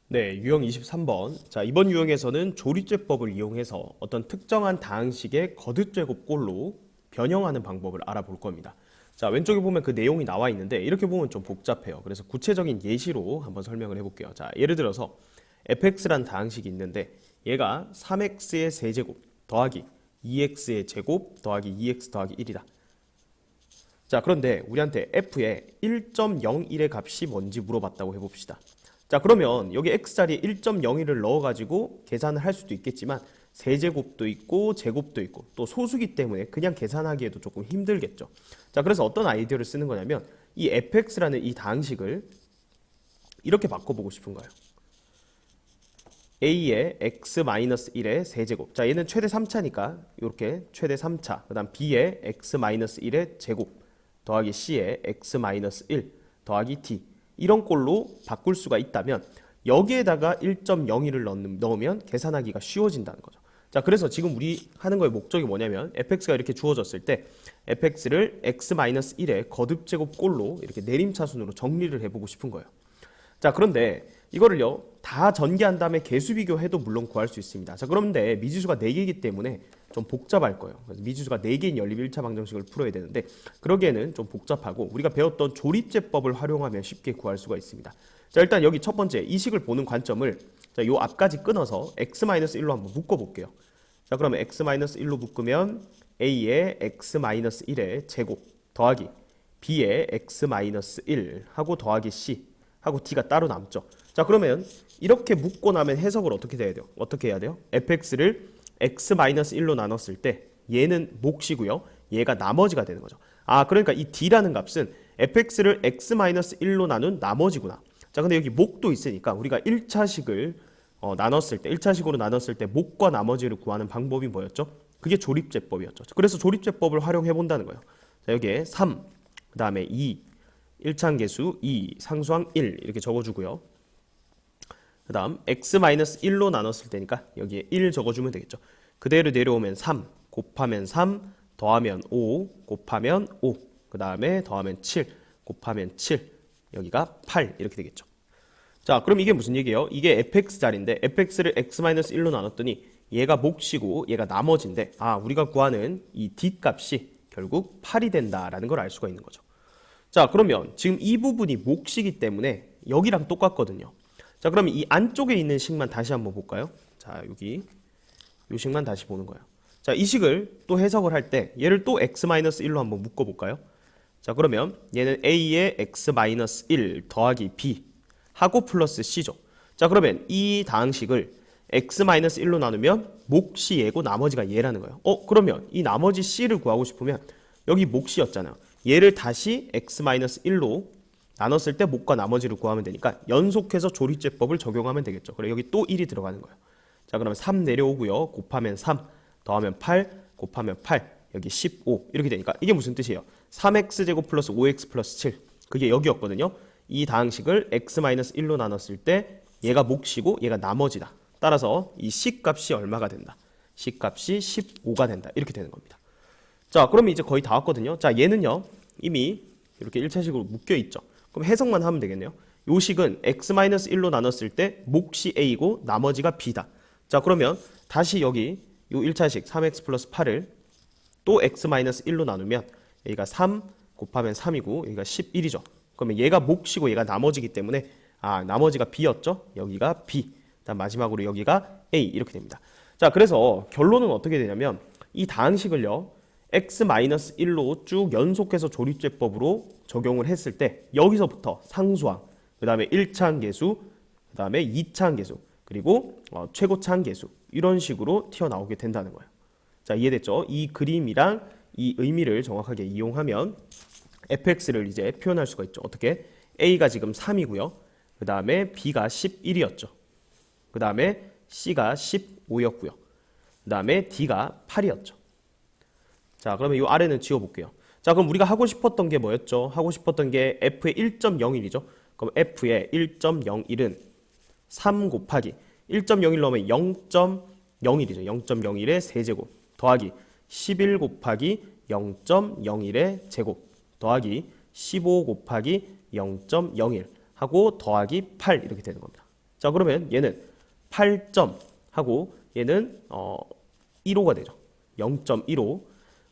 네, 유형 23번. 자, 이번 유형에서는 조립제법을 이용해서 어떤 특정한 다항식의 거듭제곱꼴로 변형하는 방법을 알아볼 겁니다. 자, 왼쪽에 보면 그 내용이 나와 있는데 이렇게 보면 좀 복잡해요. 그래서 구체적인 예시로 한번 설명을 해볼게요. 자, 예를 들어서 fx란 다항식이 있는데 얘가 3x의 세제곱 더하기 2x의 제곱 더하기 2x 더하기 1이다. 자, 그런데 우리한테 f의 1.01의 값이 뭔지 물어봤다고 해봅시다. 자, 그러면 여기 x자리에 1.01을 넣어가지고 계산을 할 수도 있겠지만 세제곱도 있고 제곱도 있고 또 소수기 때문에 그냥 계산하기에도 조금 힘들겠죠. 자, 그래서 어떤 아이디어를 쓰는 거냐면 이 fx라는 이 다항식을 이렇게 바꿔보고 싶은 거예요. a의 x-1의 세제곱. 자, 얘는 최대 3차니까 이렇게 최대 3차. 그 다음 b의 x-1의 제곱 더하기 c의 x-1 더하기 t. 이런 꼴로 바꿀 수가 있다면 여기에다가 1.01을 넣으면 계산하기가 쉬워진다는 거죠. 자, 그래서 지금 우리 하는 거의 목적이 뭐냐면 fx가 이렇게 주어졌을 때 fx를 x-1의 거듭제곱 꼴로 이렇게 내림차순으로 정리를 해보고 싶은 거예요. 자, 그런데 이거를요 다 전개한 다음에 개수 비교해도 물론 구할 수 있습니다. 자, 그런데 미지수가 4개이기 때문에 좀 복잡할 거예요. 그래서 미지수가 4개인 연립 1차 방정식을 풀어야 되는데 그러기에는 좀 복잡하고 우리가 배웠던 조립제법을 활용하면 쉽게 구할 수가 있습니다. 자, 일단 여기 첫 번째 이 식을 보는 관점을 자, 요 앞까지 끊어서 x-1로 한번 묶어볼게요. 자, 그러면 x-1로 묶으면 a의 x-1의 제곱 더하기 b의 x-1 하고 더하기 c 하고 d가 따로 남죠. 자, 그러면 이렇게 묶고 나면 해석을 어떻게 해야 돼요? 어떻게 해야 돼요? fx를 x-1로 나눴을 때 얘는 몫이고요. 얘가 나머지가 되는 거죠. 아, 그러니까 이 d라는 값은 fx를 x-1로 나눈 나머지구나. 자, 근데 여기 몫도 있으니까 우리가 1차식을 나눴을 때 1차식으로 나눴을 때 몫과 나머지를 구하는 방법이 뭐였죠? 그게 조립제법이었죠. 그래서 조립제법을 활용해 본다는 거예요. 자, 여기에 3, 그 다음에 2, 1차항계수 2, 상수항 1 이렇게 적어주고요. 그 다음 x-1로 나눴을 때니까 여기에 1 적어주면 되겠죠. 그대로 내려오면 3 곱하면 3 더하면 5 곱하면 5 그 다음에 더하면 7 곱하면 7 여기가 8 이렇게 되겠죠. 자, 그럼 이게 무슨 얘기예요? 이게 fx자리인데 fx를 x-1로 나눴더니 얘가 몫이고 얘가 나머지인데 아, 우리가 구하는 이 d값이 결국 8이 된다라는 걸 알 수가 있는 거죠. 자, 그러면 지금 이 부분이 몫이기 때문에 여기랑 똑같거든요. 자, 그러면 이 안쪽에 있는 식만 다시 한번 볼까요? 자, 여기 이 식만 다시 보는 거예요. 자, 이 식을 또 해석을 할 때 얘를 또 x-1로 한번 묶어볼까요? 자, 그러면 얘는 a의 x-1 더하기 b 하고 플러스 c죠. 자, 그러면 이 다항식을 x-1로 나누면 몫이 얘고 나머지가 얘라는 거예요. 그러면 이 나머지 c를 구하고 싶으면 여기 몫이었잖아요. 얘를 다시 x-1로 나눴을 때 몫과 나머지를 구하면 되니까 연속해서 조립제법을 적용하면 되겠죠. 그래, 여기 또 1이 들어가는 거예요. 자, 그러면 3 내려오고요. 곱하면 3 더하면 8 곱하면 8 여기 15 이렇게 되니까 이게 무슨 뜻이에요? 3x제곱 플러스 5x 플러스 7 그게 여기였거든요. 이 다항식을 x-1로 나눴을 때 얘가 몫이고 얘가 나머지다. 따라서 이 c값이 얼마가 된다? c값이 15가 된다. 이렇게 되는 겁니다. 자, 그러면 이제 거의 다 왔거든요. 자, 얘는요 이미 이렇게 1차식으로 묶여있죠. 그럼 해석만 하면 되겠네요. 요 식은 x-1로 나눴을 때 몫이 a이고 나머지가 b다. 자, 그러면 다시 여기 요 1차식 3x 플러스 8을 또 x-1로 나누면 여기가 3 곱하면 3이고 여기가 11이죠. 그러면 얘가 몫이고 얘가 나머지기 때문에 아, 나머지가 b였죠. 여기가 b. 다음 마지막으로 여기가 a 이렇게 됩니다. 자, 그래서 결론은 어떻게 되냐면 이 다항식을요 x-1로 쭉 연속해서 조립제법으로 적용을 했을 때 여기서부터 상수항, 그 다음에 1차항계수, 그 다음에 2차항계수, 그리고 최고차항계수 이런 식으로 튀어나오게 된다는 거예요. 자, 이해됐죠? 이 그림이랑 이 의미를 정확하게 이용하면 fx를 이제 표현할 수가 있죠. 어떻게? a가 지금 3이고요. 그 다음에 b가 11이었죠. 그 다음에 c가 15였고요. 그 다음에 d가 8이었죠. 자, 그러면 이 아래는 지워볼게요. 자, 그럼 우리가 하고 싶었던 게 뭐였죠? 하고 싶었던 게 f의 1.01이죠. 그럼 f의 1.01은 3 곱하기 1.01 넣으면 0.01이죠. 0.01의 세제곱 더하기 11 곱하기 0.01의 제곱 더하기 15 곱하기 0.01 하고 더하기 8 이렇게 되는 겁니다. 자, 그러면 얘는 8점 하고 얘는 1호가 되죠. 0.15.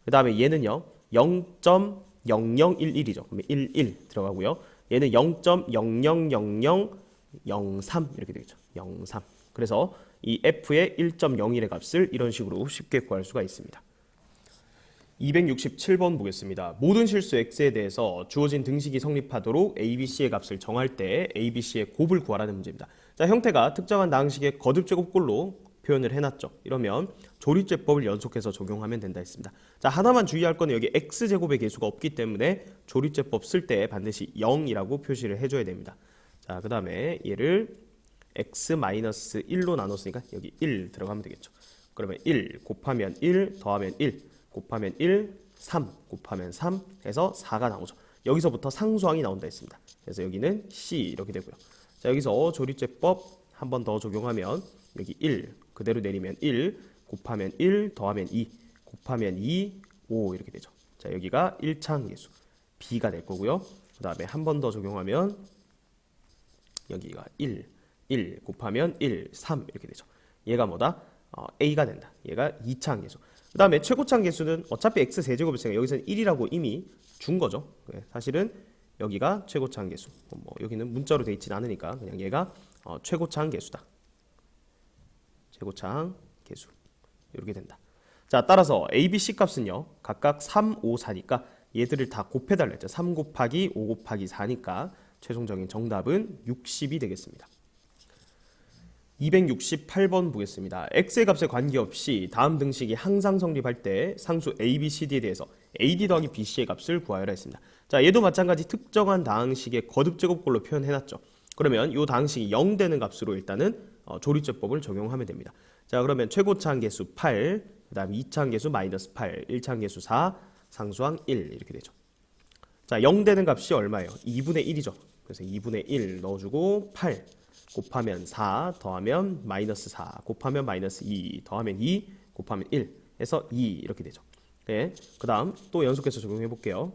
그 다음에 얘는요 0.0011이죠. 그러면 11 들어가고요. 얘는 0.000003 이렇게 되겠죠. 03. 그래서 이 f의 1.01의 값을 이런 식으로 쉽게 구할 수가 있습니다. 267번 보겠습니다. 모든 실수 x에 대해서 주어진 등식이 성립하도록 a, b, c의 값을 정할 때 a, b, c의 곱을 구하라는 문제입니다. 자, 형태가 특정한 다항식의 거듭제곱꼴로 표현을 해놨죠. 이러면 조립제법을 연속해서 적용하면 된다 했습니다. 자, 하나만 주의할 거는 여기 x제곱의 개수가 없기 때문에 조립제법 쓸 때 반드시 0이라고 표시를 해줘야 됩니다. 자, 그 다음에 얘를 x-1로 나눴으니까 여기 1 들어가면 되겠죠. 그러면 1 곱하면 1 더하면 1 곱하면 1, 3 곱하면 3 해서 4가 나오죠. 여기서부터 상수항이 나온다 했습니다. 그래서 여기는 C 이렇게 되고요. 자, 여기서 조립제법 한 번 더 적용하면 여기 1 그대로 내리면 1 곱하면 1 더하면 2 곱하면 2, 5 이렇게 되죠. 자, 여기가 1차항계수 B가 될 거고요. 그 다음에 한 번 더 적용하면 여기가 1 곱하면 1, 3 이렇게 되죠. 얘가 뭐다? A가 된다. 얘가 2차항계수. 그 다음에 최고차항 개수는 어차피 x 세제곱일 테니까 여기서는 1이라고 이미 준 거죠. 사실은 여기가 최고차항 개수. 뭐 여기는 문자로 돼 있진 않으니까 그냥 얘가 최고차항 개수다. 최고차항 개수. 이렇게 된다. 자, 따라서 a, b, c 값은요. 각각 3, 5, 4니까 얘들을 다 곱해달라 했죠. 3 곱하기 5 곱하기 4니까 최종적인 정답은 60이 되겠습니다. 268번 보겠습니다. x의 값에 관계없이 다음 등식이 항상 성립할 때 상수 a, b, c, d에 대해서 ad 더하기 bc의 값을 구하여라 했습니다. 자, 얘도 마찬가지 특정한 다항식의 거듭제곱꼴로 표현해놨죠. 그러면 이 다항식이 0 되는 값으로 일단은 조립제법을 적용하면 됩니다. 자, 그러면 최고차항 계수 8, 그 다음 2차항 계수 마이너스 8, 1차항 계수 4, 상수항 1 이렇게 되죠. 자, 0 되는 값이 얼마예요? 2분의 1이죠. 그래서 2분의 1 넣어주고 8 곱하면 4 더하면 마이너스 4 곱하면 마이너스 2 더하면 2 곱하면 1 해서 2 이렇게 되죠. 네, 그 다음 또 연속해서 적용해 볼게요.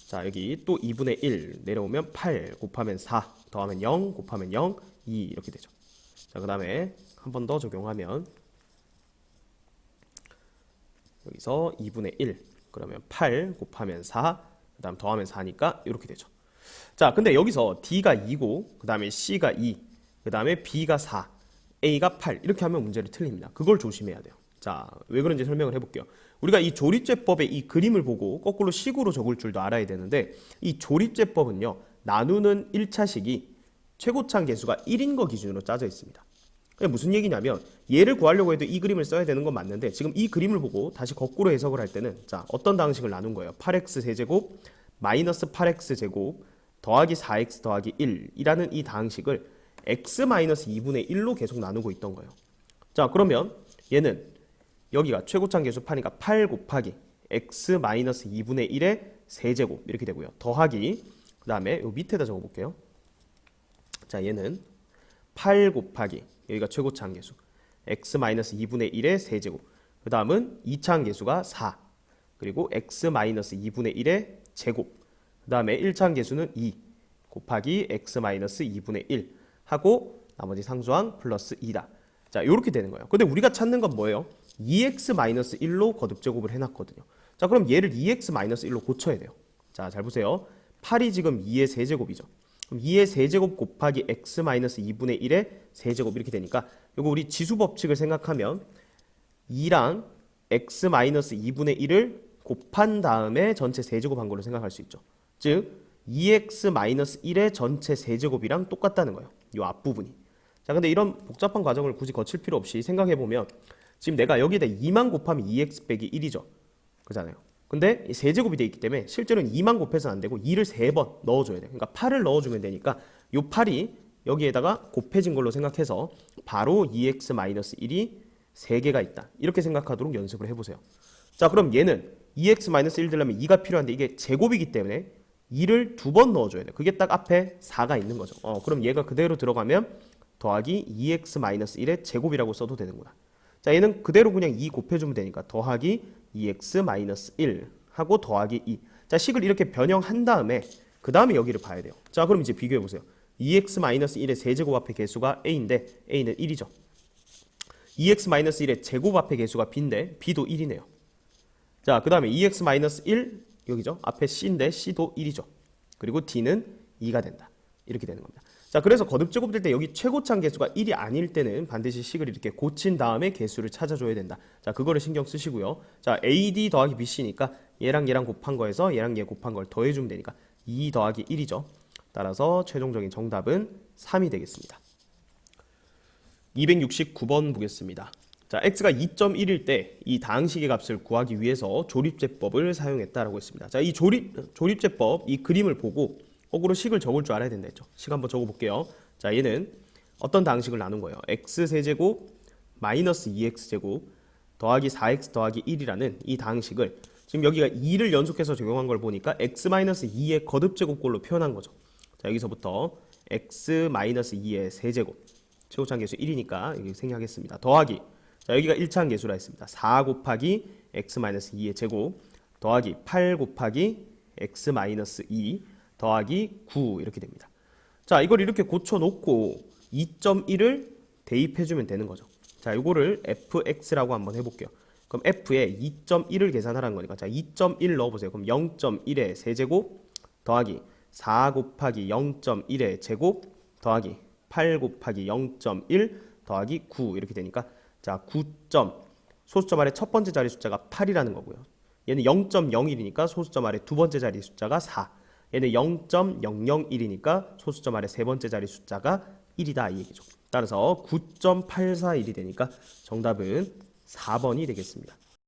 자, 여기 또 2분의 1 내려오면 8 곱하면 4 더하면 0 곱하면 0 2 이렇게 되죠. 자, 그 다음에 한 번 더 적용하면 여기서 2분의 1 그러면 8 곱하면 4 그 다음 더하면 4니까 이렇게 되죠. 자, 근데 여기서 D가 2고 그 다음에 C가 2 그 다음에 B가 4 A가 8 이렇게 하면 문제를 틀립니다. 그걸 조심해야 돼요. 자, 왜 그런지 설명을 해볼게요. 우리가 이 조립제법의 이 그림을 보고 거꾸로 식으로 적을 줄도 알아야 되는데 이 조립제법은요 나누는 1차식이 최고차항 계수가 1인 거 기준으로 짜져 있습니다. 무슨 얘기냐면 얘를 구하려고 해도 이 그림을 써야 되는 건 맞는데 지금 이 그림을 보고 다시 거꾸로 해석을 할 때는 자, 어떤 다항식을 나눈 거예요? 8x 세제곱 마이너스 8x 제곱 더하기 4x 더하기 1이라는 이 다항식을 x-2분의 1로 계속 나누고 있던 거예요. 자, 그러면 얘는 여기가 최고차항 계수 8이니까 8 곱하기 x-2분의 1의 세제곱 이렇게 되고요. 더하기 그 다음에 요 밑에다 적어볼게요. 자, 얘는 8 곱하기 여기가 최고차항 계수 x-2분의 1의 세제곱 그 다음은 2차항 계수가 4 그리고 x-2분의 1의 제곱 그 다음에 1차항 계수는 2 곱하기 x-2분의 1 하고 나머지 상수항 플러스 2다. 자, 이렇게 되는 거예요. 근데 우리가 찾는 건 뭐예요? 2x-1로 거듭제곱을 해놨거든요. 자, 그럼 얘를 2x-1로 고쳐야 돼요. 자, 잘 보세요. 8이 지금 2의 세제곱이죠. 그럼 2의 세제곱 곱하기 x-2분의 1의 세제곱 이렇게 되니까 이거 우리 지수 법칙을 생각하면 2랑 x-2분의 1을 곱한 다음에 전체 세제곱한 걸로 생각할 수 있죠. 즉 2x-1의 전체 세제곱이랑 똑같다는 거예요. 이 앞부분이. 자, 근데 이런 복잡한 과정을 굳이 거칠 필요 없이 생각해보면 지금 내가 여기에다 2만 곱하면 2x 빼기 1이죠. 그잖아요. 근데 세제곱이 되어 있기 때문에 실제로는 2만 곱해서는 안 되고 2를 3번 넣어줘야 돼요. 그러니까 8을 넣어주면 되니까 이 8이 여기에다가 곱해진 걸로 생각해서 바로 2x-1이 3개가 있다. 이렇게 생각하도록 연습을 해보세요. 자, 그럼 얘는 2x-1 되려면 2가 필요한데 이게 제곱이기 때문에 2를 2번 넣어줘야 돼요. 그게 딱 앞에 4가 있는 거죠. 그럼 얘가 그대로 들어가면 더하기 2x-1의 제곱이라고 써도 되는구나. 자, 얘는 그대로 그냥 2 곱해주면 되니까 더하기 2x-1 하고 더하기 2. 자, 식을 이렇게 변형한 다음에 그 다음에 여기를 봐야 돼요. 자, 그럼 이제 비교해보세요. 2x-1의 세제곱 앞의 개수가 a인데 a는 1이죠. 2x-1의 제곱 앞의 개수가 b인데 b도 1이네요. 자, 그 다음에 2x-1 여기죠. 앞에 c인데 c도 1이죠. 그리고 d는 2가 된다. 이렇게 되는 겁니다. 자, 그래서 거듭제곱 될 때 여기 최고차항 개수가 1이 아닐 때는 반드시 식을 이렇게 고친 다음에 개수를 찾아줘야 된다. 자, 그거를 신경 쓰시고요. 자, AD 더하기 BC니까 얘랑 얘랑 곱한 거에서 얘랑 얘 곱한 걸 더해주면 되니까 2 더하기 1이죠. 따라서 최종적인 정답은 3이 되겠습니다. 269번 보겠습니다. 자, x가 2.1일 때 이 다항식의 값을 구하기 위해서 조립제법을 사용했다라고 했습니다. 자, 이 조립제법, 이 그림을 보고 거꾸로 식을 적을 줄 알아야 된다 했죠. 식 한번 적어볼게요. 자, 얘는 어떤 다항식을 나눈 거예요? x세제곱 마이너스 2x제곱 더하기 4x 더하기 1이라는 이 다항식을 지금 여기가 2를 연속해서 적용한 걸 보니까 x-2의 거듭제곱꼴로 표현한 거죠. 자, 여기서부터 x-2의 세제곱 최고차항 개수 1이니까 여기 생략하겠습니다. 더하기, 자, 여기가 1차항 개수라 했습니다. 4 곱하기 x-2의 제곱 더하기 8 곱하기 x-2 더하기 9 이렇게 됩니다. 자, 이걸 이렇게 고쳐놓고 2.1을 대입해주면 되는 거죠. 자, 이거를 fx라고 한번 해볼게요. 그럼 f에 2.1을 계산하라는 거니까 자, 2.1 넣어보세요. 그럼 0.1의 세제곱 더하기 4 곱하기 0.1의 제곱 더하기 8 곱하기 0.1 더하기 9 이렇게 되니까 자, 9점 소수점 아래 첫 번째 자리 숫자가 8이라는 거고요. 얘는 0.01이니까 소수점 아래 두 번째 자리 숫자가 4. 얘는 0.001이니까 소수점 아래 세 번째 자리 숫자가 1이다 이 얘기죠. 따라서 9.841이 되니까 정답은 4번이 되겠습니다.